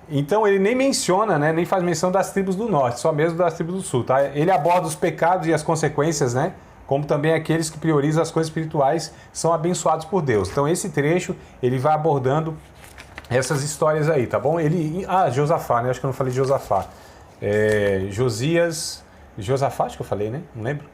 Então ele nem menciona, né, nem faz menção das tribos do norte, só mesmo das tribos do sul, tá? Ele aborda os pecados e as consequências, né? Como também aqueles que priorizam as coisas espirituais são abençoados por Deus. Então esse trecho ele vai abordando essas histórias aí, tá bom? Josafá, né? Acho que eu não falei de Josafá. Josafá, acho que eu falei, né? Não lembro.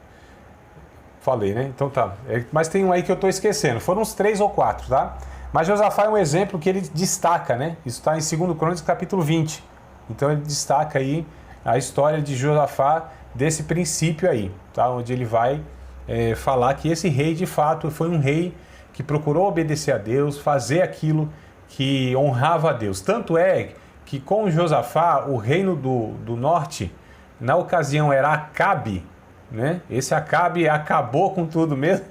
Falei, né? Então tá. Mas tem um aí que eu tô esquecendo. Foram uns 3 ou 4, tá? Mas Josafá é um exemplo que ele destaca, né? Isso está em 2 Crônicas, capítulo 20. Então ele destaca aí a história de Josafá desse princípio aí, tá? Onde ele vai falar que esse rei, de fato, foi um rei que procurou obedecer a Deus, fazer aquilo que honrava a Deus. Tanto é que com Josafá, o reino do norte, na ocasião era Acabe, né? Esse Acabe acabou com tudo mesmo.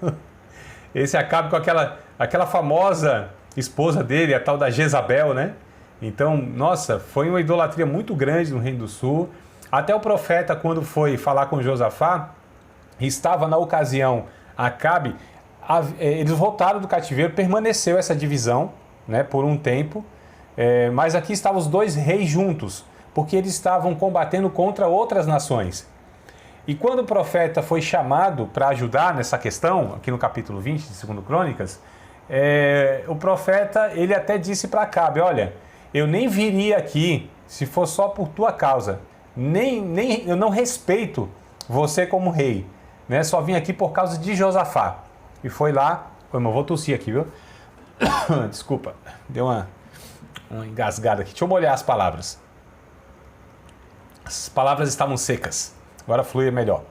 Esse Acabe com aquela famosa esposa dele, a tal da Jezabel, né? Então, nossa, foi uma idolatria muito grande no Reino do Sul. Até o profeta, quando foi falar com Josafá, estava na ocasião Acabe, eles voltaram do cativeiro, permaneceu essa divisão, né, por um tempo, mas aqui estavam os dois reis juntos, porque eles estavam combatendo contra outras nações. E quando o profeta foi chamado para ajudar nessa questão, aqui no capítulo 20 de 2 Crônicas, o profeta, ele até disse para Acabe, olha, eu nem viria aqui se for só por tua causa, eu não respeito você como rei, né? Só vim aqui por causa de Josafá. E foi lá, irmão, vou tossir aqui, viu? Desculpa, deu uma engasgada aqui. Deixa eu molhar as palavras. As palavras estavam secas. Agora flui melhor.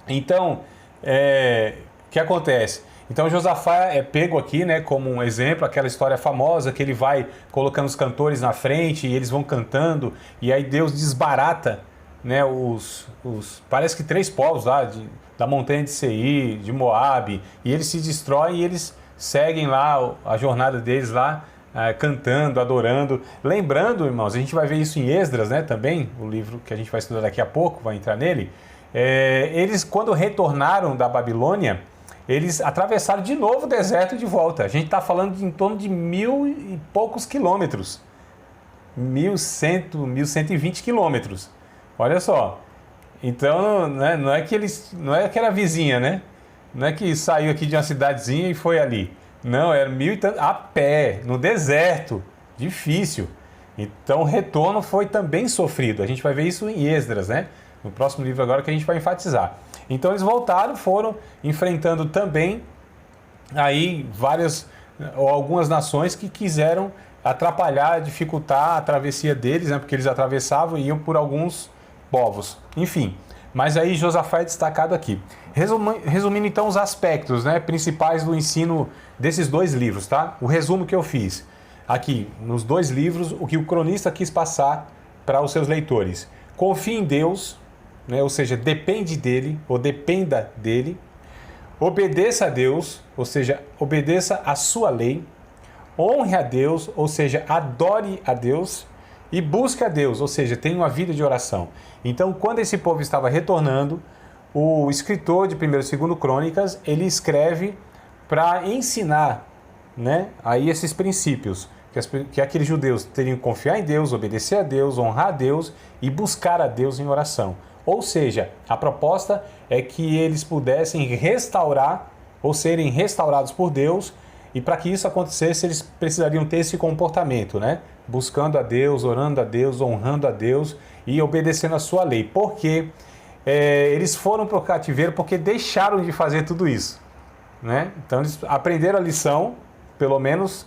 Então, o que acontece? Então Josafá é pego aqui, né, como um exemplo, aquela história famosa que ele vai colocando os cantores na frente e eles vão cantando e aí Deus desbarata, né, parece que 3 povos lá da montanha de Seir, de Moabe, e eles se destroem e eles seguem lá a jornada deles lá, cantando, adorando. Lembrando, irmãos, a gente vai ver isso em Esdras, né, também, o livro que a gente vai estudar daqui a pouco, vai entrar nele. Eles, quando retornaram da Babilônia, eles atravessaram de novo o deserto de volta. A gente está falando de em torno de 1.000 e poucos quilômetros. 1.100, 1.120 quilômetros. Olha só. Então, né, não é aquela vizinha, né? Não é que saiu aqui de uma cidadezinha e foi ali. Não, era 1.000 e tanto, a pé, no deserto. Difícil. Então o retorno foi também sofrido. A gente vai ver isso em Esdras, né? No próximo livro agora que a gente vai enfatizar. Então eles voltaram, foram enfrentando também aí algumas nações que quiseram atrapalhar, dificultar a travessia deles, né? Porque eles atravessavam e iam por alguns povos. Enfim, mas aí Josafá é destacado aqui. Resumindo então os aspectos, né, principais do ensino desses 2 livros, tá? O resumo que eu fiz aqui nos 2 livros, o que o cronista quis passar para os seus leitores. Confie em Deus, né? Ou seja, depende dele, ou dependa dele. Obedeça a Deus, ou seja, obedeça a sua lei. Honre a Deus, ou seja, adore a Deus. E busque a Deus, ou seja, tenha uma vida de oração. Então, quando esse povo estava retornando, o escritor de 1º e 2º Crônicas, ele escreve para ensinar, né, aí esses princípios, que aqueles judeus teriam que confiar em Deus, obedecer a Deus, honrar a Deus e buscar a Deus em oração. Ou seja, a proposta é que eles pudessem restaurar ou serem restaurados por Deus, e para que isso acontecesse, eles precisariam ter esse comportamento, né? Buscando a Deus, orando a Deus, honrando a Deus e obedecendo a sua lei. Porque eles foram para o cativeiro porque deixaram de fazer tudo isso, né? Então eles aprenderam a lição, pelo menos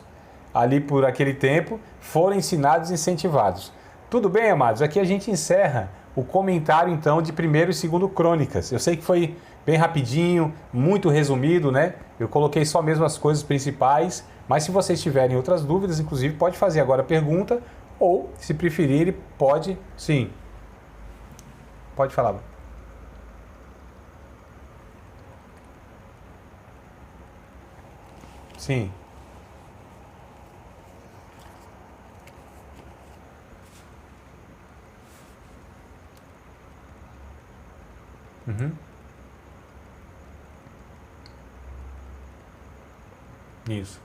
ali por aquele tempo, foram ensinados e incentivados. Tudo bem, amados? Aqui a gente encerra o comentário, então, de 1º e 2º Crônicas. Eu sei que foi bem rapidinho, muito resumido, né? Eu coloquei só mesmo as coisas principais, mas se vocês tiverem outras dúvidas, inclusive, pode fazer agora a pergunta, ou, se preferir, pode... Sim. Pode falar. Sim. Uhum. Isso.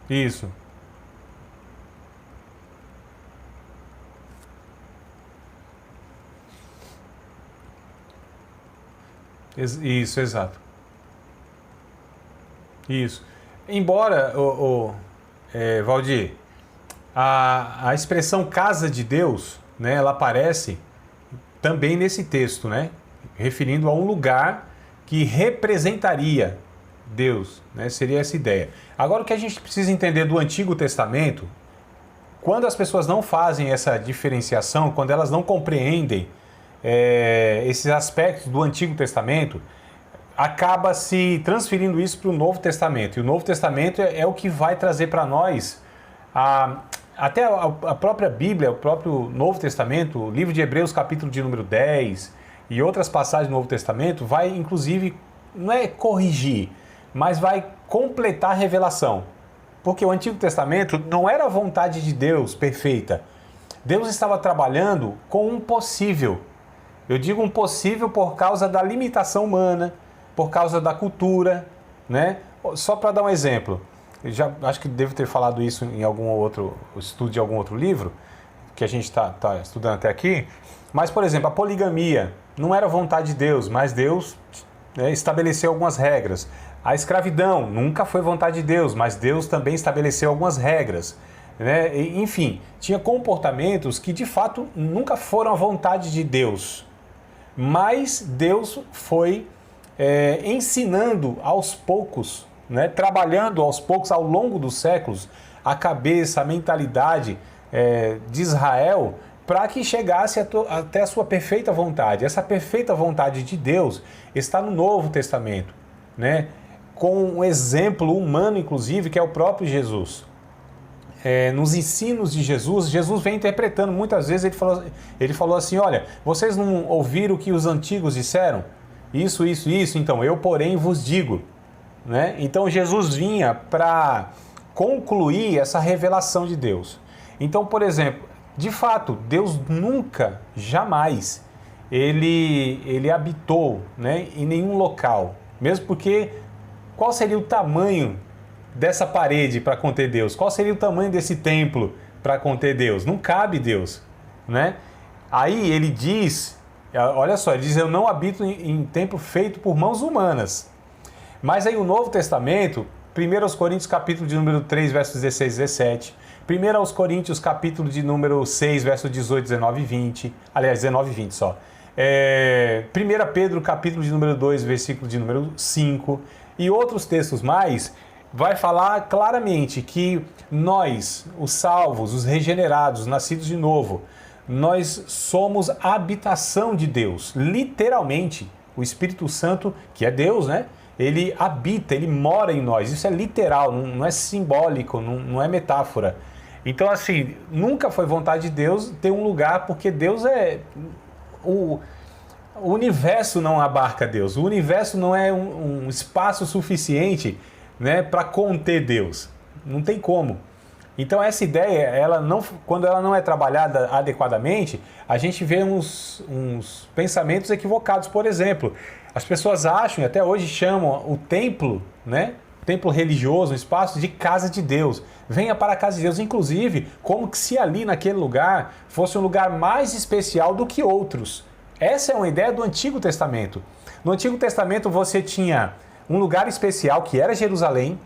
Isso. Isso, exato. Isso. Embora, Valdir, a expressão casa de Deus, né, ela aparece também nesse texto, né, referindo a um lugar que representaria Deus, né, seria essa ideia. Agora, o que a gente precisa entender do Antigo Testamento, quando as pessoas não fazem essa diferenciação, quando elas não compreendem esses aspectos do Antigo Testamento, acaba se transferindo isso para o Novo Testamento. E o Novo Testamento é o que vai trazer para nós, até a própria Bíblia, o próprio Novo Testamento, o livro de Hebreus, capítulo de número 10, e outras passagens do Novo Testamento, vai inclusive, não é corrigir, mas vai completar a revelação. Porque o Antigo Testamento não era a vontade de Deus perfeita. Deus estava trabalhando com um possível. Eu digo um possível por causa da limitação humana, por causa da cultura, né? Só para dar um exemplo, eu já acho que devo ter falado isso em algum outro estudo de algum outro livro, que a gente está estudando até aqui, mas, por exemplo, a poligamia não era vontade de Deus, mas Deus, né, estabeleceu algumas regras. A escravidão nunca foi vontade de Deus, mas Deus também estabeleceu algumas regras, né? Enfim, tinha comportamentos que de fato nunca foram a vontade de Deus, mas Deus foi ensinando aos poucos, né, trabalhando aos poucos ao longo dos séculos a cabeça, a mentalidade de Israel, para que chegasse até a sua perfeita vontade. Essa perfeita vontade de Deus está no Novo Testamento, né, com um exemplo humano, inclusive, que é o próprio Jesus. Nos ensinos de Jesus, Jesus vem interpretando, muitas vezes ele falou assim, olha, vocês não ouviram o que os antigos disseram? Isso, então eu, porém, vos digo. Né? Então Jesus vinha para concluir essa revelação de Deus. Então, por exemplo, de fato, Deus nunca, jamais, ele habitou, né, em nenhum local. Mesmo porque, qual seria o tamanho dessa parede para conter Deus? Qual seria o tamanho desse templo para conter Deus? Não cabe Deus, né? Aí ele diz, olha só, ele diz, eu não habito em templo feito por mãos humanas. Mas aí o Novo Testamento, 1 Coríntios capítulo de número 3, versos 16 e 17, 1 Coríntios capítulo de número 6, versos 18, 19 e 20, aliás, 19 e 20 só. 1 Pedro capítulo de número 2, versículo de número 5 e outros textos mais, vai falar claramente que nós, os salvos, os regenerados, os nascidos de novo, nós somos a habitação de Deus, literalmente. O Espírito Santo, que é Deus, né? Ele habita, ele mora em nós. Isso é literal, não é simbólico, não é metáfora. Então, assim, nunca foi vontade de Deus ter um lugar, porque Deus é... O universo não abarca Deus. O universo não é um espaço suficiente, né, para conter Deus. Não tem como. Então essa ideia, quando ela não é trabalhada adequadamente, a gente vê uns pensamentos equivocados. Por exemplo, as pessoas acham e até hoje chamam o templo, né, templo religioso, um espaço de casa de Deus. Venha para a casa de Deus, inclusive como que se ali naquele lugar fosse um lugar mais especial do que outros. Essa é uma ideia do Antigo Testamento. No Antigo Testamento você tinha um lugar especial que era Jerusalém,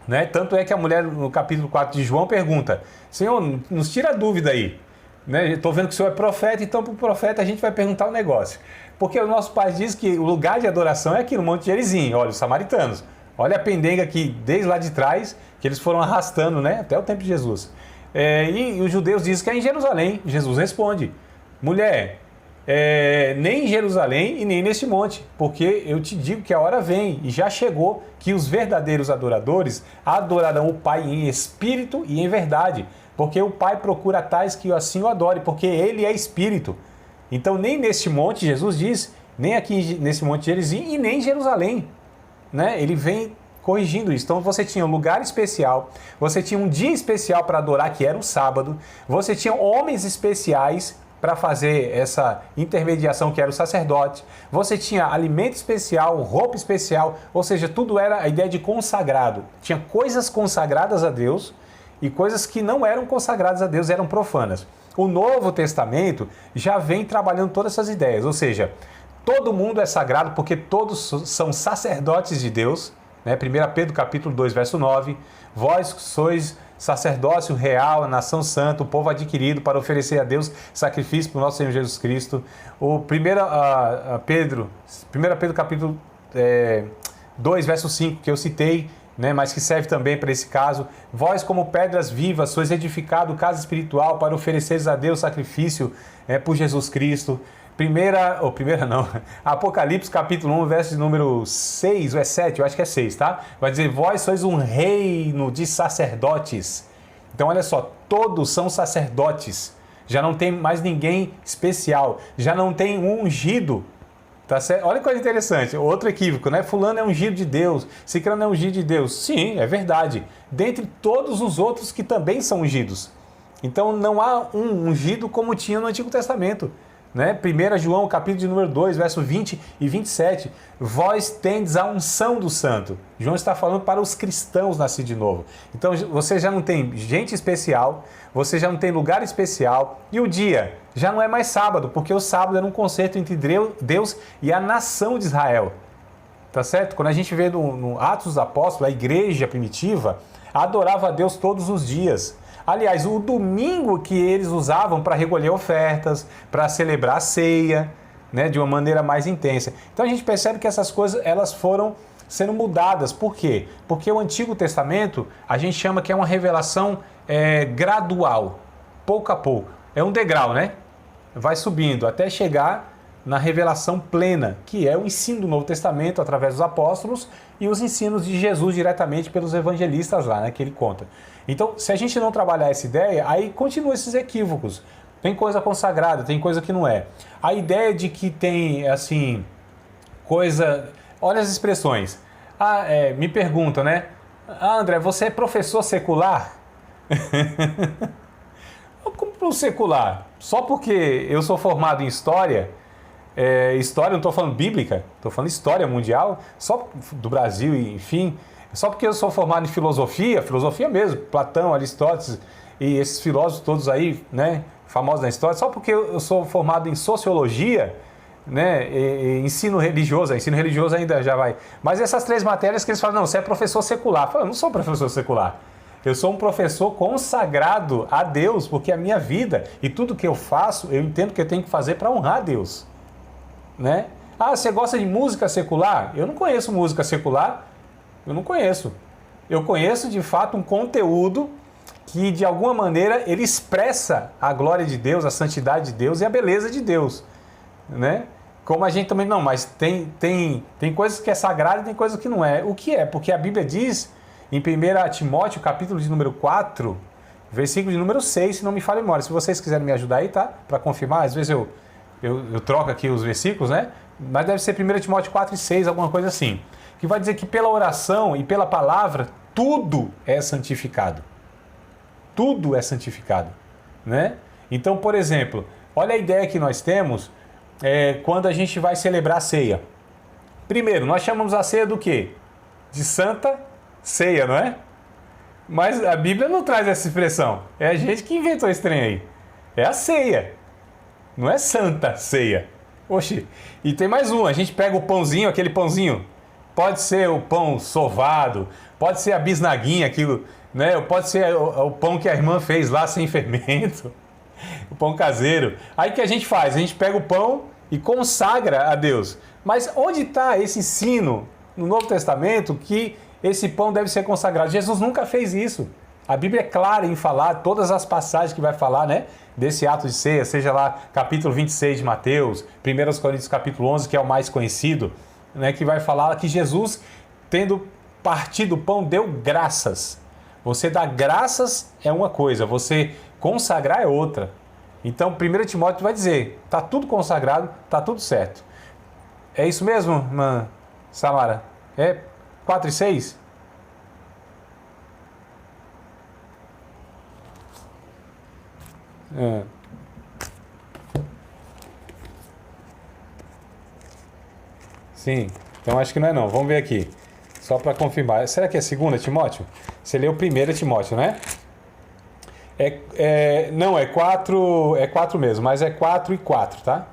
né? Tanto é que a mulher no capítulo 4 de João pergunta, Senhor, nos tira a dúvida aí, né? Estou vendo que o Senhor é profeta, então para o profeta a gente vai perguntar um negócio. Porque o nosso pai diz que o lugar de adoração é aqui no Monte Gerizim. Olha, os samaritanos, olha a pendenga aqui desde lá de trás, que eles foram arrastando, né, até o tempo de Jesus. E os judeus dizem que é em Jerusalém. Jesus responde, mulher, nem em Jerusalém e nem neste monte, porque eu te digo que a hora vem e já chegou que os verdadeiros adoradores adorarão o Pai em espírito e em verdade, porque o Pai procura tais que assim o adore, porque Ele é espírito. Então nem neste monte, Jesus diz, nem aqui nesse monte de Gerizim e nem em Jerusalém, né? Ele vem corrigindo isso. Então você tinha um lugar especial, você tinha um dia especial para adorar, que era o sábado, você tinha homens especiais para fazer essa intermediação, que era o sacerdote. Você tinha alimento especial, roupa especial, ou seja, tudo era a ideia de consagrado. Tinha coisas consagradas a Deus e coisas que não eram consagradas a Deus, eram profanas. O Novo Testamento já vem trabalhando todas essas ideias, ou seja, todo mundo é sagrado porque todos são sacerdotes de Deus, né? 1 Pedro capítulo 2, verso 9, vós sois sacerdócio real, nação santa, o povo adquirido para oferecer a Deus sacrifício para o nosso Senhor Jesus Cristo. O 1 Pedro capítulo 2, verso 5, que eu citei, né, mas que serve também para esse caso. Vós, como pedras vivas, sois edificado casa espiritual para ofereceres a Deus sacrifício por Jesus Cristo. Apocalipse capítulo 1, verso de número 6, ou é 7, eu acho que é 6, tá? Vai dizer, vós sois um reino de sacerdotes. Então, olha só, todos são sacerdotes. Já não tem mais ninguém especial. Já não tem um ungido. Tá certo? Olha que coisa interessante, outro equívoco, né? Fulano é ungido de Deus, Cicrano é ungido de Deus. Sim, é verdade. Dentre todos os outros que também são ungidos. Então não há um ungido como tinha no Antigo Testamento. Né? 1 João, capítulo de número 2, verso 20 e 27. Vós tendes a unção do santo. João está falando para os cristãos nascidos de novo. Então você já não tem gente especial, você já não tem lugar especial, e o dia já não é mais sábado, porque o sábado era um concerto entre Deus e a nação de Israel. Tá certo? Quando a gente vê no Atos dos Apóstolos, a igreja primitiva adorava a Deus todos os dias. Aliás, o domingo que eles usavam para recolher ofertas, para celebrar a ceia, né, de uma maneira mais intensa. Então a gente percebe que essas coisas elas foram sendo mudadas. Por quê? Porque o Antigo Testamento a gente chama que é uma revelação gradual, pouco a pouco. É um degrau, né? Vai subindo até chegar na revelação plena, que é o ensino do Novo Testamento através dos apóstolos e os ensinos de Jesus diretamente pelos evangelistas lá, né, que ele conta. Então, se a gente não trabalhar essa ideia, aí continua esses equívocos. Tem coisa consagrada, tem coisa que não é. A ideia de que tem, assim, coisa... Olha as expressões. Me perguntam, né? André, você é professor secular? Como secular? Só porque eu sou formado em história... história, não estou falando bíblica, estou falando história mundial, só do Brasil, enfim, só porque eu sou formado em filosofia mesmo, Platão, Aristóteles e esses filósofos todos aí, né, famosos na história, só porque eu sou formado em sociologia, né, ensino religioso ainda já vai, mas essas três matérias que eles falam, não, você é professor secular, eu falo, eu não sou professor secular, eu sou um professor consagrado a Deus, porque a minha vida e tudo que eu faço, eu entendo que eu tenho que fazer para honrar a Deus. Né? Você gosta de música secular? Eu não conheço música secular, eu não conheço. Eu conheço de fato um conteúdo que de alguma maneira ele expressa a glória de Deus, a santidade de Deus e a beleza de Deus, né? Como a gente também não, mas tem coisas que é sagrada e tem coisas que não é. O que é? Porque a Bíblia diz em 1 Timóteo, capítulo de número 4, versículo de número 6, se não me falha a memória. Se vocês quiserem me ajudar aí, tá? Para confirmar, às vezes eu troco aqui os versículos, né? Mas deve ser 1 Timóteo 4 e 6, alguma coisa assim. Que vai dizer que pela oração e pela palavra, tudo é santificado. Tudo é santificado, né? Então, por exemplo, olha a ideia que nós temos quando a gente vai celebrar a ceia. Primeiro, nós chamamos a ceia do quê? De Santa Ceia, não é? Mas a Bíblia não traz essa expressão. É a gente que inventou esse trem aí. É a ceia. Não é Santa Ceia. Oxi. E tem mais um. A gente pega o pãozinho, aquele pãozinho. Pode ser o pão sovado, pode ser a bisnaguinha, aquilo, né? Pode ser o pão que a irmã fez lá sem fermento. O pão caseiro. Aí o que a gente faz? A gente pega o pão e consagra a Deus. Mas onde está esse ensino no Novo Testamento que esse pão deve ser consagrado? Jesus nunca fez isso. A Bíblia é clara em falar, todas as passagens que vai falar, né, desse ato de ceia, seja lá capítulo 26 de Mateus, 1 Coríntios capítulo 11, que é o mais conhecido, né, que vai falar que Jesus, tendo partido o pão, deu graças. Você dar graças é uma coisa, você consagrar é outra. Então, 1 Timóteo vai dizer, está tudo consagrado, está tudo certo. É isso mesmo, irmã Samara? É 4 e 6? Sim, então acho que não é não. Vamos ver aqui. Só para confirmar. Será que é 2 Timóteo? Você leu 1 Timóteo, né? Não, é 4 mesmo, mas é 4 e 4, tá?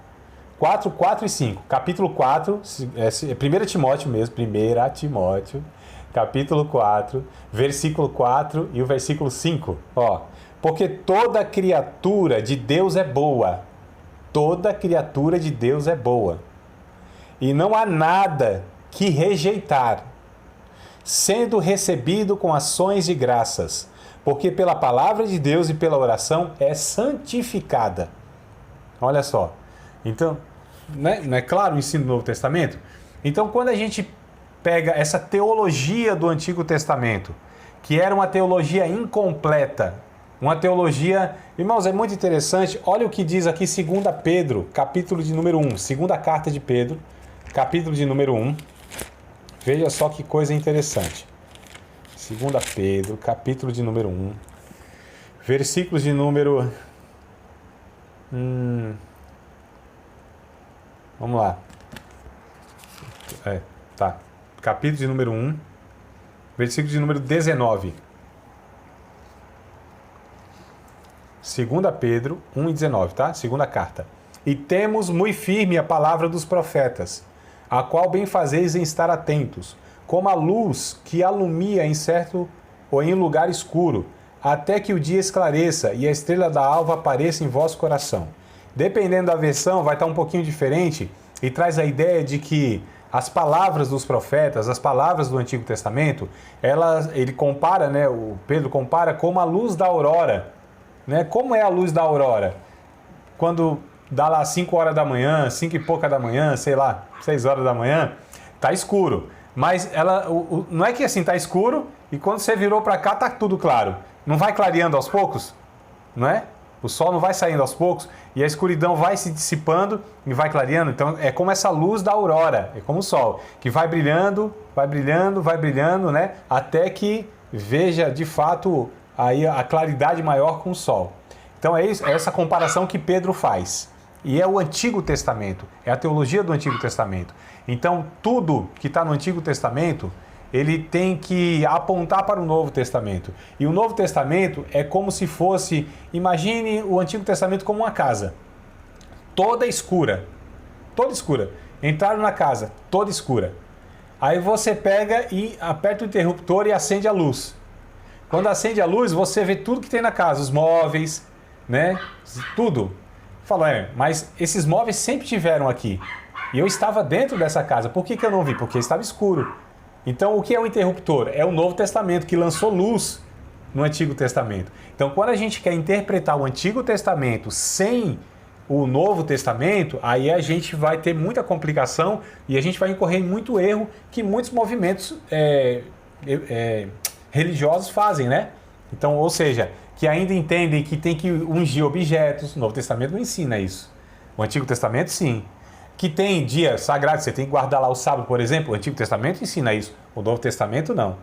4, 4 e 5. Capítulo 4, 1 Timóteo mesmo, 1 Timóteo, capítulo 4, versículo 4 e o versículo 5. Ó, porque toda criatura de Deus é boa. Toda criatura de Deus é boa. E não há nada que rejeitar, sendo recebido com ações de graças, porque pela palavra de Deus e pela oração é santificada. Olha só. Então, não é claro o ensino do Novo Testamento? Então, quando a gente pega essa teologia do Antigo Testamento, que era uma teologia incompleta, uma teologia... Irmãos, é muito interessante. Olha o que diz aqui 2 Pedro, capítulo de número 1. Segunda carta de Pedro, capítulo de número 1. Veja só que coisa interessante. 2 Pedro, capítulo de número 1. Versículos de número... Vamos lá. Tá. Capítulo de número 1. Versículo de número 19. 2 Pedro 1 e 19, tá? Segunda carta. E temos muito firme a palavra dos profetas, a qual bem fazeis em estar atentos, como a luz que alumia em certo ou em lugar escuro, até que o dia esclareça e a estrela da alva apareça em vosso coração. Dependendo da versão, vai estar um pouquinho diferente e traz a ideia de que as palavras dos profetas, as palavras do Antigo Testamento, ele compara, né, o Pedro compara como a luz da aurora. Né? Como é a luz da aurora? Quando dá lá 5 horas da manhã, 5 e pouca da manhã, sei lá, 6 horas da manhã, tá escuro. Mas não é que assim tá escuro e quando você virou para cá tá tudo claro. Não vai clareando aos poucos? Não é? O sol não vai saindo aos poucos e a escuridão vai se dissipando e vai clareando. Então é como essa luz da aurora, é como o sol, que vai brilhando, vai brilhando, vai brilhando, né? Até que veja de fato aí a claridade maior com o sol. Então é essa comparação que Pedro faz. E é o Antigo Testamento, é a teologia do Antigo Testamento. Então tudo que está no Antigo Testamento, ele tem que apontar para o Novo Testamento. E o Novo Testamento é como se fosse, imagine o Antigo Testamento como uma casa, toda escura. Toda escura. Entraram na casa, toda escura. Aí você pega e aperta o interruptor e acende a luz. Quando acende a luz, você vê tudo que tem na casa, os móveis, né? Tudo. Falou, mas esses móveis sempre tiveram aqui. E eu estava dentro dessa casa. Por que eu não vi? Porque estava escuro. Então, o que é o interruptor? É o Novo Testamento, que lançou luz no Antigo Testamento. Então, quando a gente quer interpretar o Antigo Testamento sem o Novo Testamento, aí a gente vai ter muita complicação e a gente vai incorrer em muito erro que muitos movimentos religiosos fazem, né? Então, ou seja, que ainda entendem que tem que ungir objetos. O Novo Testamento não ensina isso. O Antigo Testamento, sim. Que tem dia sagrado, você tem que guardar lá o sábado, por exemplo. O Antigo Testamento ensina isso. O Novo Testamento, não.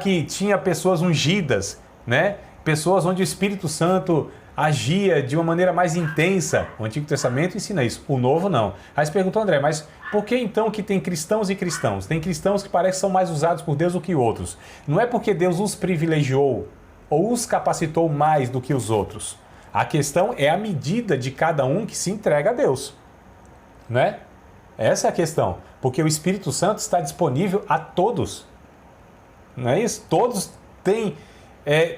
Que tinha pessoas ungidas, né? Pessoas onde o Espírito Santo agia de uma maneira mais intensa. O Antigo Testamento ensina isso. O Novo, não. Aí você perguntou, André, mas por que então que tem cristãos e cristãos? Tem cristãos que parecem que são mais usados por Deus do que outros. Não é porque Deus os privilegiou ou os capacitou mais do que os outros. A questão é a medida de cada um que se entrega a Deus. Né? Essa é a questão. Porque o Espírito Santo está disponível a todos. Não é isso? Todos têm,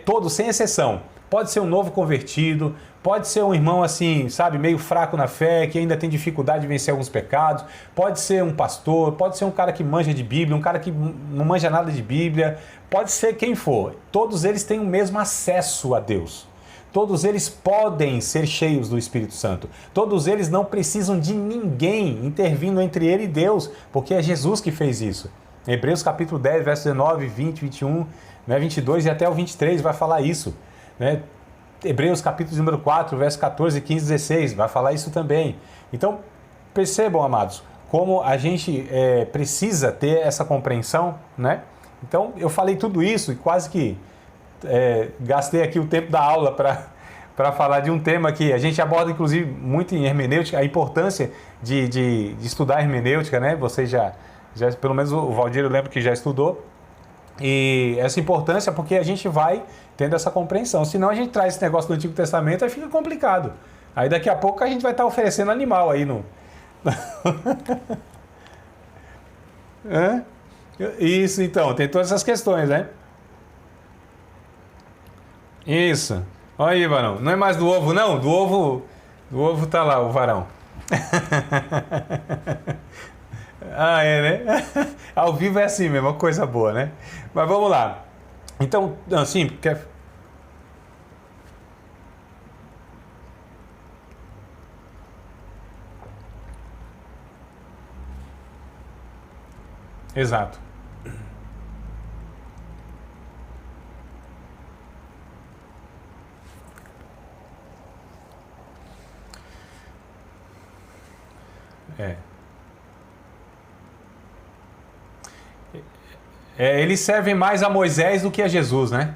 todos sem exceção. Pode ser um novo convertido, pode ser um irmão assim, sabe, meio fraco na fé, que ainda tem dificuldade de vencer alguns pecados, pode ser um pastor, pode ser um cara que manja de Bíblia, um cara que não manja nada de Bíblia, pode ser quem for. Todos eles têm o mesmo acesso a Deus. Todos eles podem ser cheios do Espírito Santo. Todos eles não precisam de ninguém intervindo entre ele e Deus, porque é Jesus que fez isso. Hebreus capítulo 10, verso 19, 20, 21, 22 e até o 23 vai falar isso. Né? Hebreus capítulo número 4, verso 14, 15, 16 vai falar isso também. Então, percebam, amados, como a gente precisa ter essa compreensão, né? Então, eu falei tudo isso e quase que gastei aqui o tempo da aula para para falar de um tema que a gente aborda, inclusive, muito em hermenêutica, a importância de estudar hermenêutica, né? Você já, pelo menos o Valdir, eu lembro que já estudou. E essa importância porque a gente vai tendo essa compreensão. Senão a gente traz esse negócio do Antigo Testamento, aí fica complicado. Aí daqui a pouco a gente vai estar oferecendo animal aí no... Isso, então, tem todas essas questões, né? Isso. Olha aí, varão. Não é mais do ovo, não? Do ovo tá lá, o varão. Ah, é, né? Ao vivo é assim mesmo, uma coisa boa, né? Mas vamos lá. Então, assim, quer... Exato. É. Eles servem mais a Moisés do que a Jesus, né?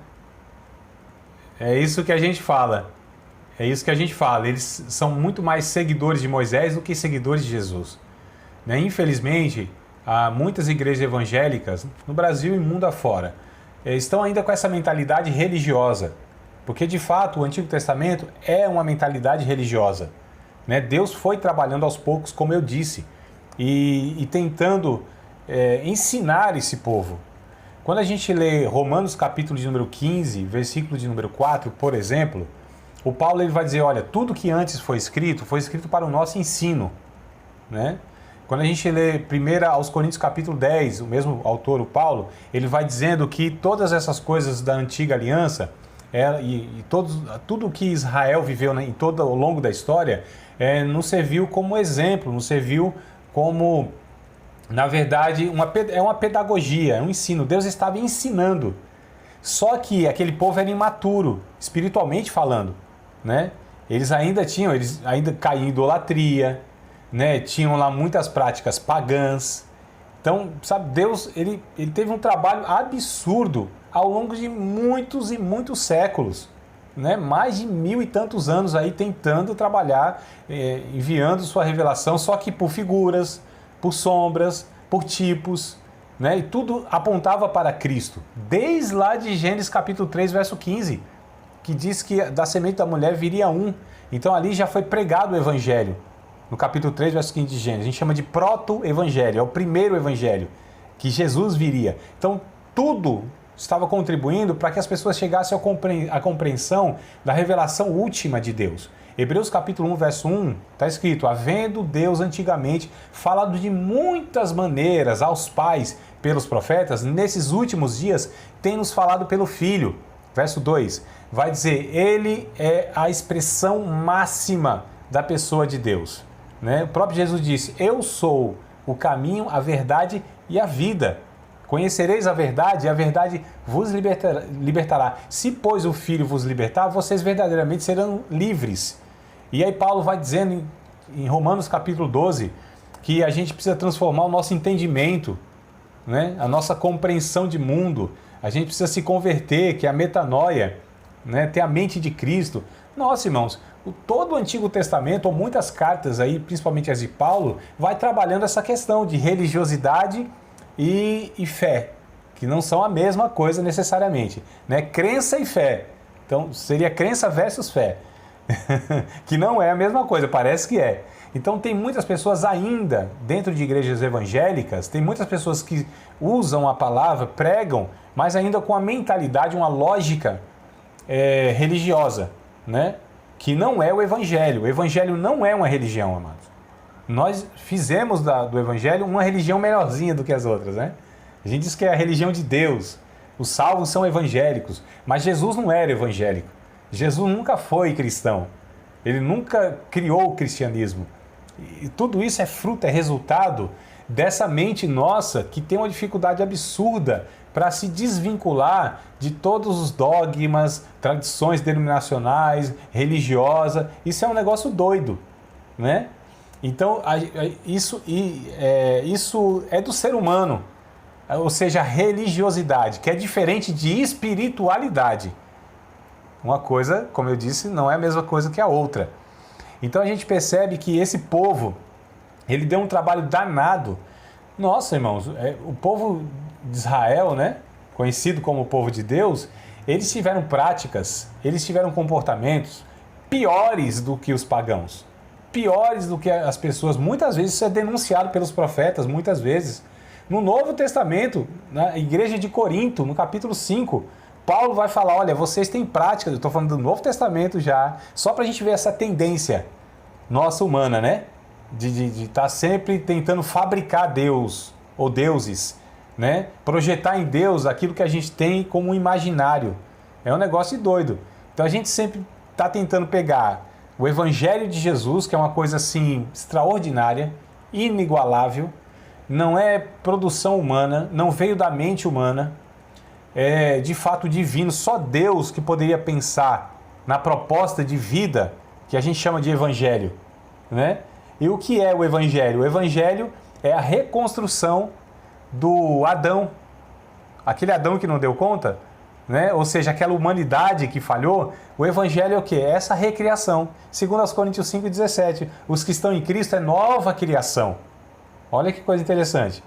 É isso que a gente fala. É isso que a gente fala. Eles são muito mais seguidores de Moisés do que seguidores de Jesus. Né? Infelizmente, há muitas igrejas evangélicas, no Brasil e mundo afora, estão ainda com essa mentalidade religiosa. Porque, de fato, o Antigo Testamento é uma mentalidade religiosa. Né? Deus foi trabalhando aos poucos, como eu disse, e tentando ensinar esse povo. Quando a gente lê Romanos capítulo de número 15, versículo de número 4, por exemplo, o Paulo ele vai dizer, olha, tudo que antes foi escrito para o nosso ensino. Né? Quando a gente lê 1 aos Coríntios capítulo 10, o mesmo autor, o Paulo, ele vai dizendo que todas essas coisas da antiga aliança tudo que Israel viveu, né, ao longo da história, nos serviu como exemplo, nos serviu como, na verdade, uma pedagogia, um ensino. Deus estava ensinando. Só que aquele povo era imaturo, espiritualmente falando. Né? Eles ainda caíam em idolatria, né? Tinham lá muitas práticas pagãs. Então, sabe, Deus ele teve um trabalho absurdo ao longo de muitos e muitos séculos, né? Mais de 1000 e tantos anos aí tentando trabalhar, enviando sua revelação, só que por figuras, por sombras, por tipos, né? E tudo apontava para Cristo, desde lá de Gênesis capítulo 3, verso 15, que diz que da semente da mulher viria um. Então ali já foi pregado o evangelho. No capítulo 3, verso 15 de Gênesis, a gente chama de proto-evangelho, é o primeiro evangelho, que Jesus viria. Então, tudo estava contribuindo para que as pessoas chegassem à compreensão da revelação última de Deus. Hebreus capítulo 1, verso 1, está escrito, havendo Deus antigamente falado de muitas maneiras aos pais pelos profetas, nesses últimos dias tem nos falado pelo Filho. Verso 2, vai dizer, ele é a expressão máxima da pessoa de Deus. Né? O próprio Jesus disse, eu sou o caminho, a verdade e a vida. Conhecereis a verdade e a verdade vos libertará. Se, pois, o Filho vos libertar, vocês verdadeiramente serão livres. E aí Paulo vai dizendo em Romanos capítulo 12 que a gente precisa transformar o nosso entendimento, né? A nossa compreensão de mundo. A gente precisa se converter, que é a metanoia, né? Ter a mente de Cristo. Nossa, irmãos, todo o Antigo Testamento, ou muitas cartas aí, principalmente as de Paulo, vai trabalhando essa questão de religiosidade e fé, que não são a mesma coisa necessariamente, né? Crença e fé. Então, seria crença versus fé, que não é a mesma coisa, parece que é. Então, tem muitas pessoas ainda, dentro de igrejas evangélicas, tem muitas pessoas que usam a palavra, pregam, mas ainda com a mentalidade, uma lógica religiosa, né? Que não é o Evangelho. O Evangelho não é uma religião, amados. Nós fizemos do Evangelho uma religião melhorzinha do que as outras, né? A gente diz que é a religião de Deus. Os salvos são evangélicos. Mas Jesus não era evangélico. Jesus nunca foi cristão. Ele nunca criou o cristianismo. E tudo isso é fruto, é resultado dessa mente nossa que tem uma dificuldade absurda para se desvincular de todos os dogmas, tradições denominacionais, religiosas. Isso é um negócio doido, né? Então, isso é do ser humano, ou seja, religiosidade, que é diferente de espiritualidade. Uma coisa, como eu disse, não é a mesma coisa que a outra. Então a gente percebe que esse povo, ele deu um trabalho danado. Nossa, irmãos, o povo de Israel, né, conhecido como o povo de Deus, eles tiveram práticas, eles tiveram comportamentos piores do que os pagãos, piores do que as pessoas. Muitas vezes isso é denunciado pelos profetas, muitas vezes. No Novo Testamento, na igreja de Corinto, no capítulo 5, Paulo vai falar, olha, vocês têm práticas, eu estou falando do Novo Testamento já, só para a gente ver essa tendência nossa humana, né? De estar sempre tentando fabricar Deus ou deuses, né? Projetar em Deus aquilo que a gente tem como um imaginário. É um negócio doido. Então a gente sempre está tentando pegar o Evangelho de Jesus, que é uma coisa assim extraordinária, inigualável, não é produção humana, não veio da mente humana, é de fato divino, só Deus que poderia pensar na proposta de vida que a gente chama de Evangelho, né? E o que é o Evangelho? O Evangelho é a reconstrução do Adão, aquele Adão que não deu conta, né? Ou seja, aquela humanidade que falhou. O Evangelho é o quê? É essa recriação. Segundo aos Coríntios 5,17, os que estão em Cristo é nova criação. Olha que coisa interessante,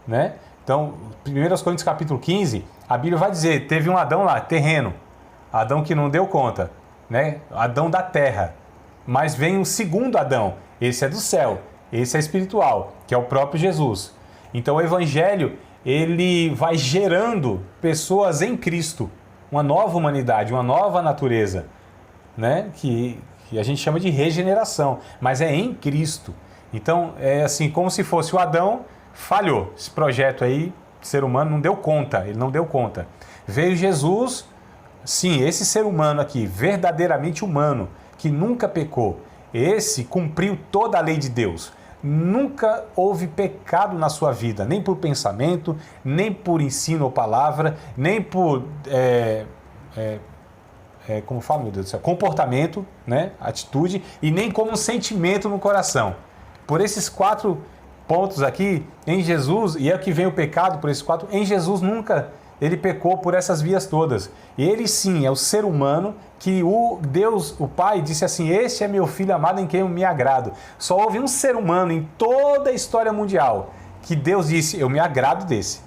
né? Então, 1 Coríntios capítulo 15, a Bíblia vai dizer, teve um Adão lá, terreno, Adão que não deu conta, né? Adão da terra. Mas vem um segundo Adão, esse é do céu, esse é espiritual, que é o próprio Jesus. Então o Evangelho, ele vai gerando pessoas em Cristo, uma nova humanidade, uma nova natureza, né? Que a gente chama de regeneração, mas é em Cristo. Então é assim, como se fosse o Adão falhou, esse projeto aí, ser humano não deu conta, ele não deu conta. Veio Jesus, sim, esse ser humano aqui, verdadeiramente humano, que nunca pecou, esse cumpriu toda a lei de Deus. Nunca houve pecado na sua vida, nem por pensamento, nem por ensino ou palavra, nem por, como fala, meu Deus do céu, comportamento, né, atitude, e nem como um sentimento no coração. Por esses 4 pontos aqui, em Jesus, e é que vem o pecado por esses 4, em Jesus nunca ele pecou por essas vias todas. Ele sim é o ser humano que o Deus, o Pai, disse assim, este é meu filho amado em quem eu me agrado. Só houve um ser humano em toda a história mundial que Deus disse, eu me agrado desse.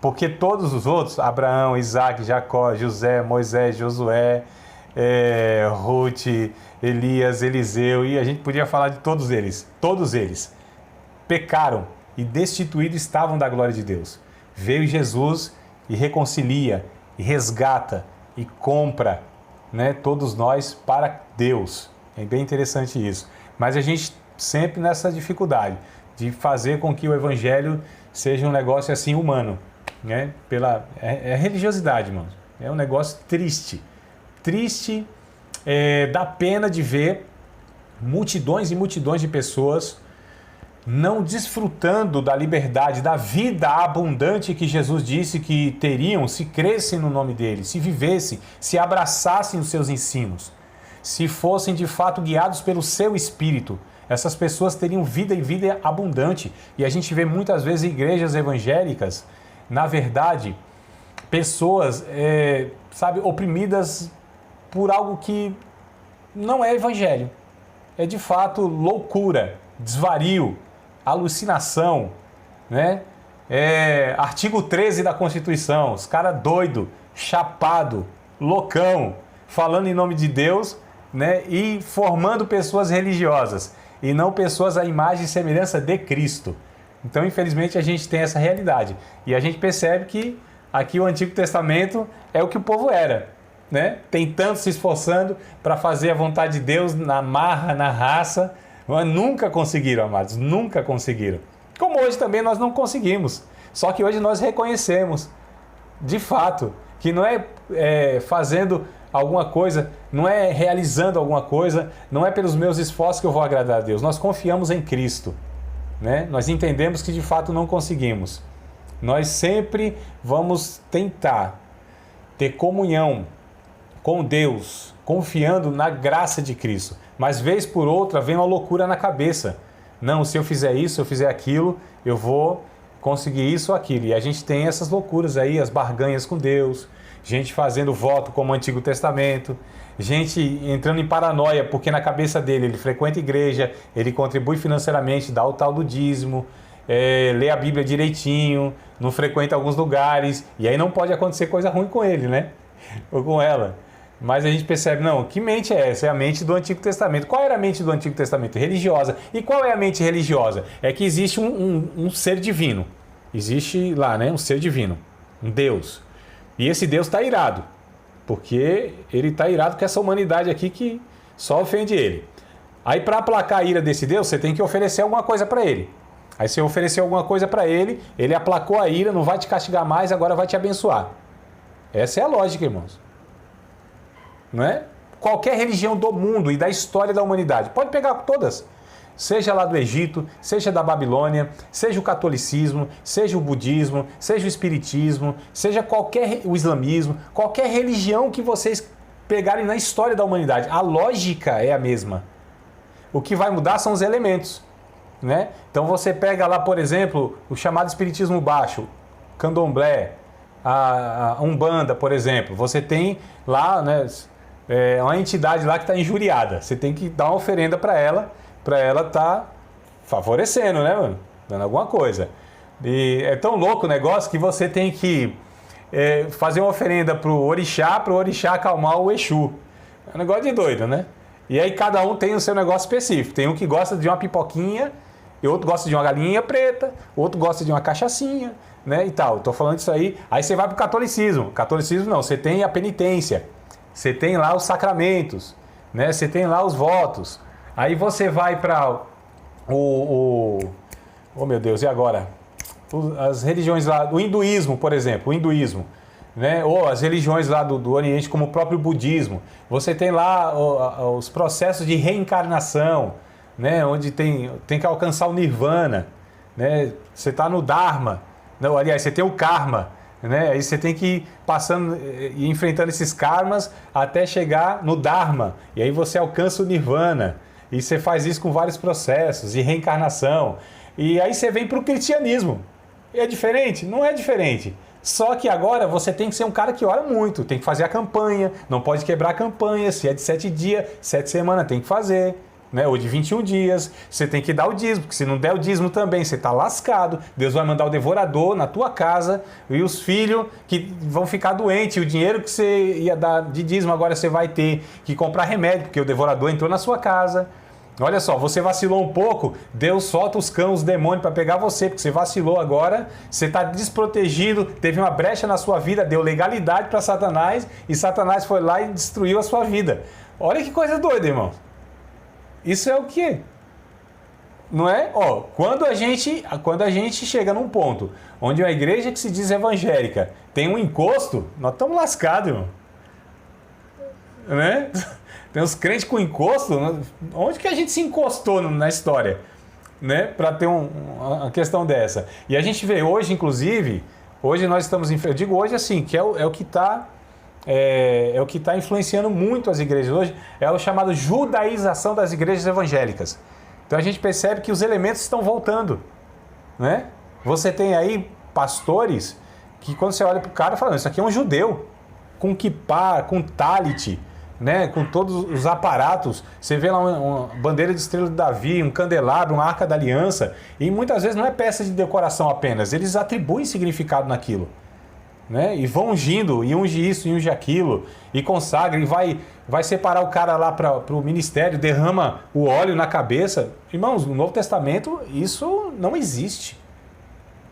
Porque todos os outros, Abraão, Isaac, Jacó, José, Moisés, Josué, Ruth, Elias, Eliseu, e a gente podia falar de todos eles pecaram e destituídos estavam da glória de Deus. Veio Jesus e reconcilia, e resgata, e compra, né, todos nós para Deus. É bem interessante isso. Mas a gente sempre nessa dificuldade de fazer com que o Evangelho seja um negócio assim humano, né? É religiosidade, irmãos. É um negócio triste. Triste, dá pena de ver multidões e multidões de pessoas não desfrutando da liberdade, da vida abundante que Jesus disse que teriam se crescem no nome dele, se vivessem, se abraçassem os seus ensinos, se fossem de fato guiados pelo seu Espírito. Essas pessoas teriam vida e vida abundante. E a gente vê muitas vezes igrejas evangélicas, na verdade, pessoas, oprimidas por algo que não é evangelho. É de fato loucura, desvario, alucinação, né? Artigo 13 da Constituição, os caras doido, chapado, loucão, falando em nome de Deus, né? E formando pessoas religiosas e não pessoas à imagem e semelhança de Cristo. Então, infelizmente, a gente tem essa realidade. E a gente percebe que aqui o Antigo Testamento é o que o povo era, né? Tentando, se esforçando para fazer a vontade de Deus na marra, na raça, mas nunca conseguiram, amados, nunca conseguiram. Como hoje também nós não conseguimos. Só que hoje nós reconhecemos, de fato, que não é fazendo alguma coisa, não é realizando alguma coisa, não é pelos meus esforços que eu vou agradar a Deus. Nós confiamos em Cristo, né? Nós entendemos que de fato não conseguimos. Nós sempre vamos tentar ter comunhão com Deus, confiando na graça de Cristo. Mas vez por outra vem uma loucura na cabeça. Não, se eu fizer isso, se eu fizer aquilo, eu vou conseguir isso ou aquilo. E a gente tem essas loucuras aí, as barganhas com Deus, gente fazendo voto como o Antigo Testamento, gente entrando em paranoia porque na cabeça dele ele frequenta igreja, ele contribui financeiramente, dá o tal do dízimo, lê a Bíblia direitinho, não frequenta alguns lugares, e aí não pode acontecer coisa ruim com ele, né? Ou com ela. Mas a gente percebe, não, que mente é essa? É a mente do Antigo Testamento. Qual era a mente do Antigo Testamento? Religiosa. E qual é a mente religiosa? É que existe um ser divino. Existe lá, né? Um ser divino. Um Deus. E esse Deus está irado. Porque ele está irado com essa humanidade aqui que só ofende ele. Aí para aplacar a ira desse Deus, você tem que oferecer alguma coisa para ele. Aí você ofereceu alguma coisa para ele, ele aplacou a ira, não vai te castigar mais, agora vai te abençoar. Essa é a lógica, irmãos. Não é? Qualquer religião do mundo e da história da humanidade, pode pegar todas, seja lá do Egito, seja da Babilônia, seja o catolicismo, seja o budismo, seja o espiritismo, seja o islamismo, qualquer religião que vocês pegarem na história da humanidade, a lógica é a mesma. O que vai mudar são os elementos, né? Então você pega lá, por exemplo, o chamado espiritismo baixo, candomblé, a Umbanda, por exemplo, você tem lá, né, uma entidade lá que está injuriada, você tem que dar uma oferenda para ela estar favorecendo, né, mano? Dando alguma coisa. E é tão louco o negócio que você tem que fazer uma oferenda pro orixá acalmar o Exu. É um negócio de doido, né? E aí cada um tem o seu negócio específico. Tem um que gosta de uma pipoquinha, e outro gosta de uma galinha preta, outro gosta de uma cachaçinha, né, e tal. Tô falando isso aí. Aí você vai pro catolicismo. Catolicismo não, você tem a penitência. Você tem lá os sacramentos, né? Você tem lá os votos. Aí você vai para oh meu Deus, e agora? As religiões lá, o hinduísmo, por exemplo, o hinduísmo, né? Ou as religiões lá do Oriente, como o próprio budismo. Você tem lá os processos de reencarnação, né? Onde tem que alcançar o nirvana, né? Você está no dharma, não, aliás, você tem o karma, né? Aí você tem que ir passando e enfrentando esses karmas até chegar no dharma, e aí você alcança o nirvana. E você faz isso com vários processos de reencarnação. E aí você vem para o cristianismo. É diferente? Não é diferente. Só que agora você tem que ser um cara que ora muito, tem que fazer a campanha, não pode quebrar a campanha, se é de 7 dias, 7 semanas tem que fazer, né? Ou de 21 dias, você tem que dar o dízimo, porque se não der o dízimo também, você está lascado, Deus vai mandar o devorador na tua casa, e os filhos que vão ficar doentes, e o dinheiro que você ia dar de dízimo agora você vai ter que comprar remédio, porque o devorador entrou na sua casa. Olha só, você vacilou um pouco, Deus solta os cães, os demônios para pegar você, porque você vacilou agora, você está desprotegido, teve uma brecha na sua vida, deu legalidade para Satanás, e Satanás foi lá e destruiu a sua vida. Olha que coisa doida, irmão. Isso é o quê? Não é? Ó, quando a gente chega num ponto onde uma igreja que se diz evangélica tem um encosto, nós estamos lascados, irmão. Né? Tem os crentes com encosto. Onde que a gente se encostou na história, né? Para ter uma questão dessa. E a gente vê hoje, inclusive, hoje nós estamos... Eu digo hoje assim, que é o que está... É o que está influenciando muito as igrejas hoje, é o chamado judaização das igrejas evangélicas. Então a gente percebe que os elementos estão voltando, né? Você tem aí pastores que quando você olha para o cara falando, isso aqui é um judeu, com kippá, com talit, né? Com todos os aparatos. Você vê lá uma bandeira de estrela de Davi, um candelabro, uma arca da aliança, e muitas vezes não é peça de decoração apenas, eles atribuem significado naquilo. Né? E vão ungindo, e unge isso, e unge aquilo, e consagra, e vai separar o cara lá para o ministério, derrama o óleo na cabeça. Irmãos, no Novo Testamento isso não existe,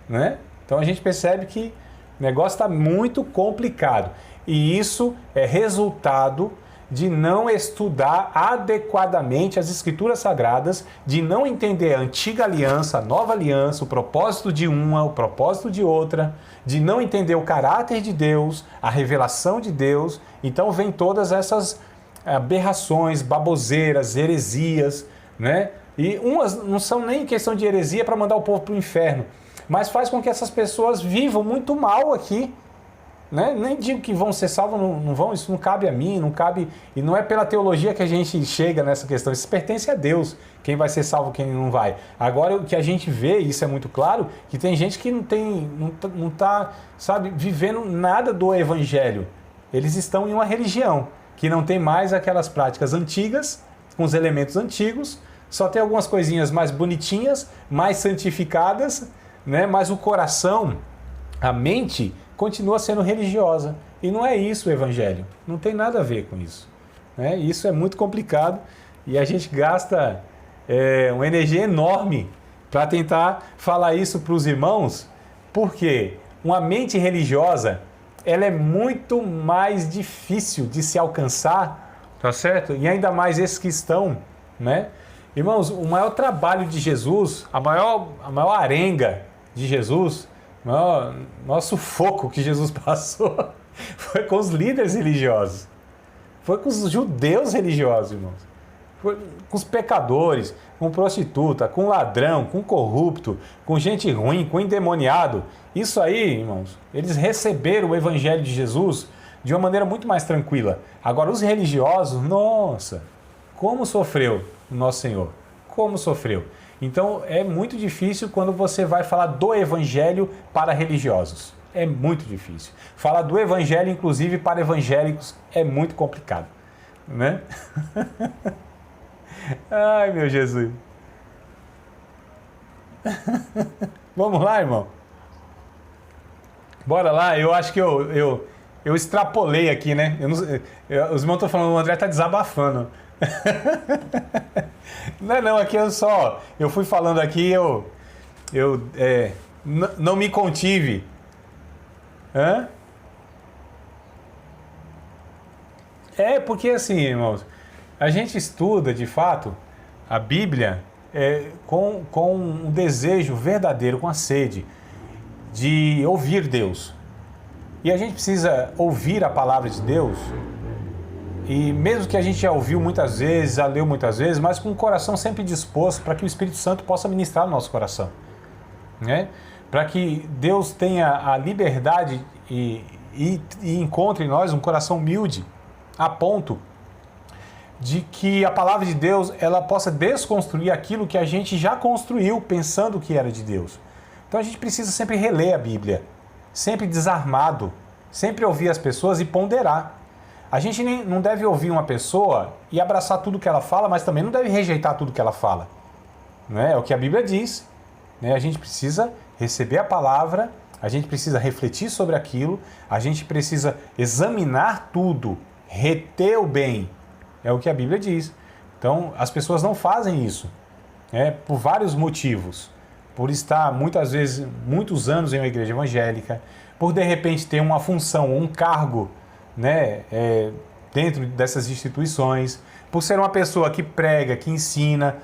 né? Então a gente percebe que o negócio está muito complicado, e isso é resultado de não estudar adequadamente as Escrituras Sagradas, de não entender a antiga aliança, a nova aliança, o propósito de uma, o propósito de outra, de não entender o caráter de Deus, a revelação de Deus. Então vem todas essas aberrações, baboseiras, heresias, né? E umas não são nem questão de heresia para mandar o povo para o inferno, mas faz com que essas pessoas vivam muito mal aqui, né? Nem digo que vão ser salvos, não vão, isso não cabe a mim, não cabe, e não é pela teologia que a gente chega nessa questão, isso pertence a Deus, quem vai ser salvo, quem não vai. Agora, o que a gente vê, e isso é muito claro, que tem gente que não tá, sabe, vivendo nada do evangelho. Eles estão em uma religião, que não tem mais aquelas práticas antigas, com os elementos antigos, só tem algumas coisinhas mais bonitinhas, mais santificadas, né? Mas o coração, a mente, continua sendo religiosa. E não é isso o evangelho. Não tem nada a ver com isso, né? Isso é muito complicado e a gente gasta uma energia enorme para tentar falar isso para os irmãos, porque uma mente religiosa, ela é muito mais difícil de se alcançar, tá certo? E ainda mais esses que estão, né? Irmãos, o maior trabalho de Jesus, a maior arenga de Jesus, o maior sufoco que Jesus passou foi com os líderes religiosos. Foi com os judeus religiosos, irmãos. Foi com os pecadores, com prostituta, com ladrão, com corrupto, com gente ruim, com endemoniado. Isso aí, irmãos, eles receberam o evangelho de Jesus de uma maneira muito mais tranquila. Agora, os religiosos, nossa, como sofreu o nosso Senhor, como sofreu. Então, é muito difícil quando você vai falar do evangelho para religiosos. É muito difícil. Falar do evangelho, inclusive, para evangélicos é muito complicado, né? Ai, meu Jesus. Vamos lá, irmão? Bora lá, eu acho que eu extrapolei aqui, né? Os irmãos estão falando, o André está desabafando. Não, aqui eu fui falando aqui, não me contive. Hã? Porque assim, irmãos, a gente estuda de fato a Bíblia com um desejo verdadeiro, com a sede de ouvir Deus. E a gente precisa ouvir a palavra de Deus. E mesmo que a gente já ouviu muitas vezes, já leu muitas vezes, mas com o coração sempre disposto para que o Espírito Santo possa ministrar no nosso coração, né? Para que Deus tenha a liberdade e encontre em nós um coração humilde, a ponto de que a palavra de Deus ela possa desconstruir aquilo que a gente já construiu pensando que era de Deus. Então a gente precisa sempre reler a Bíblia, sempre desarmado, sempre ouvir as pessoas e ponderar. A gente não deve ouvir uma pessoa e abraçar tudo que ela fala, mas também não deve rejeitar tudo que ela fala. Não é o que a Bíblia diz, né? A gente precisa receber a palavra, a gente precisa refletir sobre aquilo, a gente precisa examinar tudo, reter o bem. É o que a Bíblia diz. Então, as pessoas não fazem isso, por vários motivos. Por estar, muitas vezes, muitos anos em uma igreja evangélica, por, de repente, ter uma função, um cargo, né, dentro dessas instituições, por ser uma pessoa que prega, que ensina,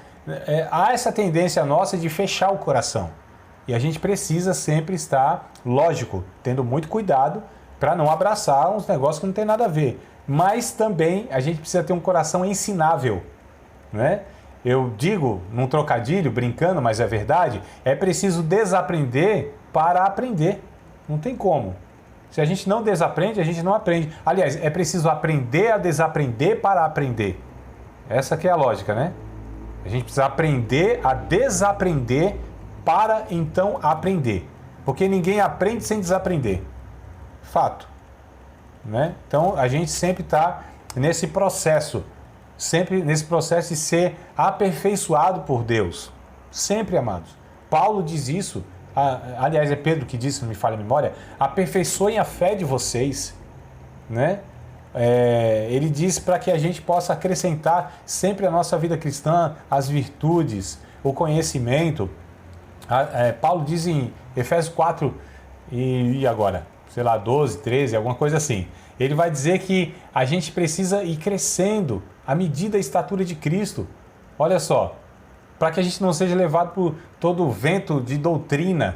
há essa tendência nossa de fechar o coração. E a gente precisa sempre estar, lógico, tendo muito cuidado para não abraçar uns negócios que não tem nada a ver. Mas também a gente precisa ter um coração ensinável, né? Eu digo, num trocadilho, brincando, mas é verdade, é preciso desaprender para aprender. Não tem como. Se a gente não desaprende, a gente não aprende. Aliás, é preciso aprender a desaprender para aprender. Essa que é a lógica, né? A gente precisa aprender a desaprender para então aprender. Porque ninguém aprende sem desaprender. Fato. Né? Então, a gente sempre está nesse processo. Sempre nesse processo de ser aperfeiçoado por Deus. Sempre, amados. Paulo diz isso. Aliás, é Pedro que disse, não me falha a memória, aperfeiçoem a fé de vocês, né? Ele diz para que a gente possa acrescentar sempre à nossa vida cristã as virtudes, o conhecimento. Paulo diz em Efésios 4 e agora, sei lá, 12, 13, alguma coisa assim. Ele vai dizer que a gente precisa ir crescendo à medida da estatura de Cristo. Olha só. Para que a gente não seja levado por todo o vento de doutrina,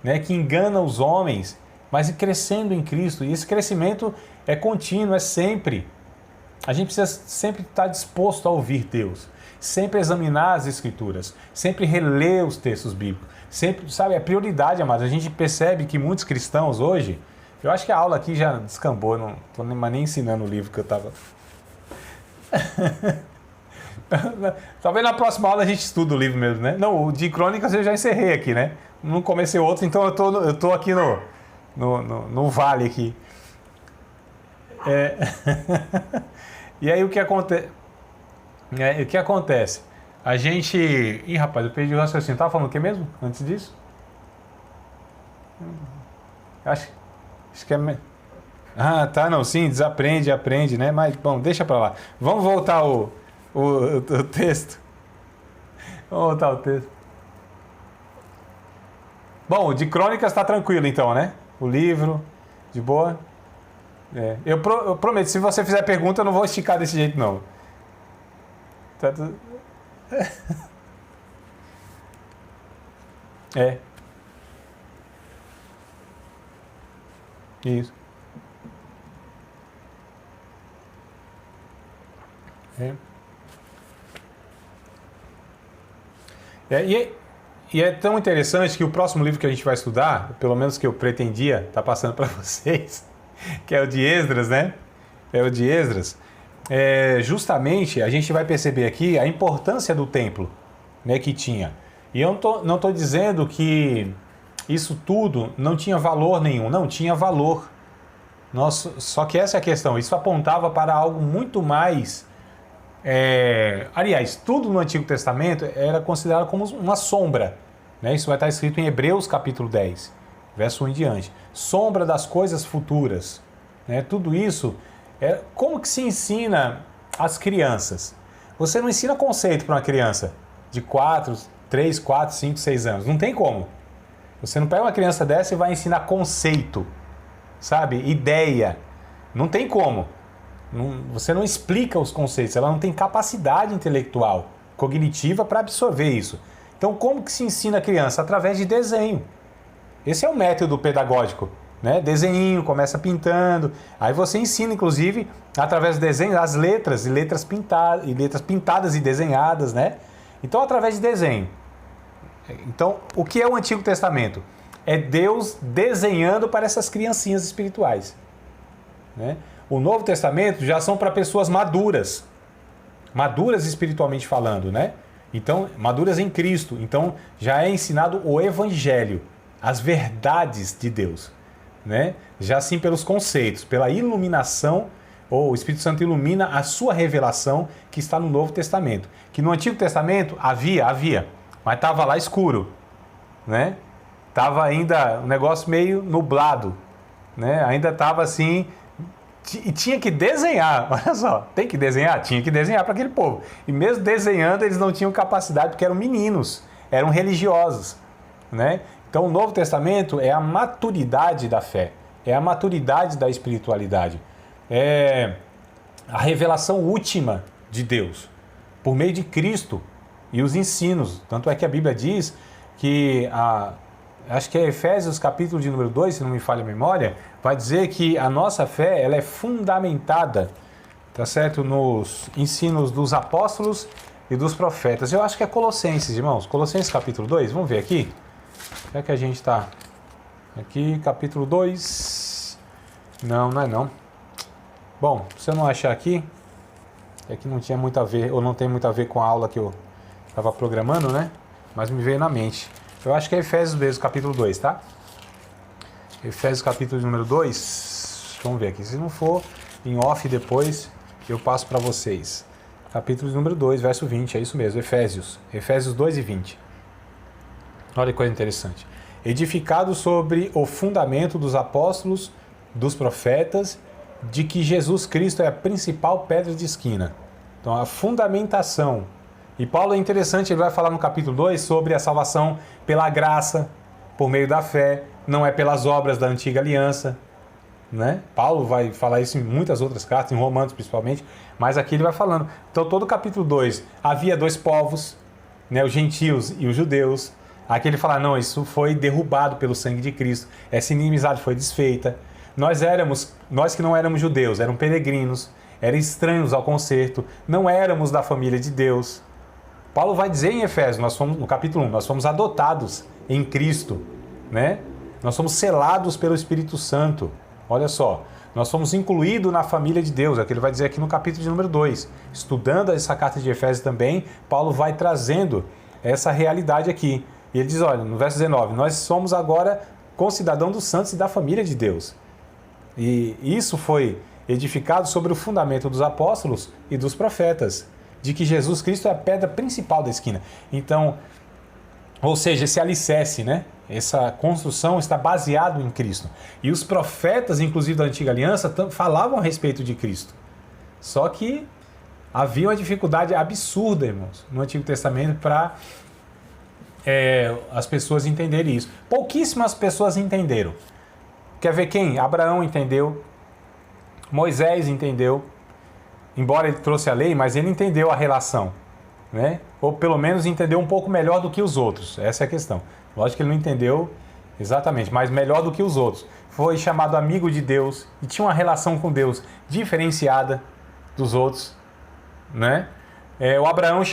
né, que engana os homens, mas ir crescendo em Cristo. E esse crescimento é contínuo, é sempre. A gente precisa sempre estar disposto a ouvir Deus, sempre examinar as Escrituras, sempre reler os textos bíblicos. Sempre, sabe, é prioridade, amados. A gente percebe que muitos cristãos hoje, Eu acho que a aula aqui já descambou, não tô mais nem ensinando o livro que eu tava. Talvez na próxima aula a gente estuda o livro mesmo, né? Não, o de Crônicas eu já encerrei aqui, né? Não comecei outro, então eu tô aqui no vale aqui. E aí o que acontece? O que acontece? A gente... Ih, rapaz, eu perdi o raciocínio. Tava falando o que mesmo? Antes disso? Acho que é... Ah, tá, não, sim, desaprende, aprende, né? Mas, bom, deixa pra lá. Vamos voltar o texto. Vamos voltar o texto. Bom, o de Crônicas tá tranquilo então, né? O livro, de boa. Eu prometo, se você fizer pergunta, eu não vou esticar desse jeito, não. Tá tudo... Isso. E é tão interessante que o próximo livro que a gente vai estudar, pelo menos que eu pretendia estar passando para vocês, que é o de Esdras, né? É o de Esdras. Justamente a gente vai perceber aqui a importância do templo, né, que tinha. E eu não tô dizendo que isso tudo não tinha valor nenhum, não, tinha valor. Só que essa é a questão, isso apontava para algo muito mais... aliás, tudo no Antigo Testamento era considerado como uma sombra, né? Isso vai estar escrito em Hebreus capítulo 10, verso 1 em diante. Sombra das coisas futuras, né? Tudo isso, como que se ensina às crianças? Você não ensina conceito para uma criança de 3, 4, 5, 6 anos. Não tem como. Você não pega uma criança dessa e vai ensinar conceito, sabe? Ideia. Não tem como. Você não explica os conceitos, ela não tem capacidade intelectual, cognitiva para absorver isso. Então, como que se ensina a criança? Através de desenho. Esse é o método pedagógico, né? Desenho, começa pintando, aí você ensina, inclusive, através do desenho, as letras, e letras pintadas e desenhadas, né? Então, através de desenho. Então, o que é o Antigo Testamento? É Deus desenhando para essas criancinhas espirituais, né? O Novo Testamento já são para pessoas maduras espiritualmente falando, né? Então, maduras em Cristo. Então, já é ensinado o Evangelho, as verdades de Deus, né? Já assim pelos conceitos, pela iluminação, ou o Espírito Santo ilumina a sua revelação que está no Novo Testamento. Que no Antigo Testamento havia, mas estava lá escuro, né? Estava ainda um negócio meio nublado, né? Ainda estava assim... E tinha que desenhar, olha só, tem que desenhar? Tinha que desenhar para aquele povo. E mesmo desenhando, eles não tinham capacidade, porque eram meninos, eram religiosos, né? Então o Novo Testamento é a maturidade da fé, é a maturidade da espiritualidade, é a revelação última de Deus, por meio de Cristo e os ensinos. Tanto é que a Bíblia diz que acho que é Efésios capítulo de número 2, se não me falha a memória, vai dizer que a nossa fé ela é fundamentada, tá certo, nos ensinos dos apóstolos e dos profetas. Eu acho que é Colossenses, irmãos. Colossenses capítulo 2, vamos ver aqui? Já que a gente está aqui, capítulo 2. Não é não. Bom, se eu não achar aqui, é que não tinha muito a ver, ou não tem muito a ver com a aula que eu estava programando, né? Mas me veio na mente. Eu acho que é Efésios mesmo, capítulo 2, tá? Efésios capítulo número 2. Vamos ver aqui. Se não for em off depois, eu passo para vocês. Capítulo número 2, verso 20. É isso mesmo, Efésios. Efésios 2 e 20. Olha que coisa interessante. Edificado sobre o fundamento dos apóstolos, dos profetas, de que Jesus Cristo é a principal pedra de esquina. Então, a fundamentação. E Paulo é interessante, ele vai falar no capítulo 2 sobre a salvação pela graça, por meio da fé, não é pelas obras da antiga aliança, né? Paulo vai falar isso em muitas outras cartas, em Romanos principalmente, mas aqui ele vai falando. Então todo o capítulo 2, havia dois povos, né? Os gentios e os judeus. Aqui ele fala, não, isso foi derrubado pelo sangue de Cristo, essa inimizade foi desfeita. Nós que não éramos judeus, eram peregrinos, eram estranhos ao concerto, não éramos da família de Deus. Paulo vai dizer em Efésios, no capítulo 1, nós fomos adotados em Cristo, né? Nós somos selados pelo Espírito Santo, Olha só, nós fomos incluídos na família de Deus, é o que ele vai dizer aqui no capítulo de número 2. Estudando essa carta de Efésios também, Paulo vai trazendo essa realidade aqui. E ele diz, olha, no verso 19, nós somos agora concidadãos dos santos e da família de Deus. E isso foi edificado sobre o fundamento dos apóstolos e dos profetas, de que Jesus Cristo é a pedra principal da esquina. Então, ou seja, esse alicerce, né? Essa construção está baseado em Cristo. E os profetas, inclusive da Antiga Aliança, falavam a respeito de Cristo. Só que havia uma dificuldade absurda, irmãos, no Antigo Testamento para as pessoas entenderem isso. Pouquíssimas pessoas entenderam. Quer ver quem? Abraão entendeu, Moisés entendeu, embora ele trouxe a lei, mas ele entendeu a relação, né? Ou pelo menos entendeu um pouco melhor do que os outros. Essa é a questão. Lógico que ele não entendeu exatamente, mas melhor do que os outros. Foi chamado amigo de Deus e tinha uma relação com Deus diferenciada dos outros, né? O Abraão chamado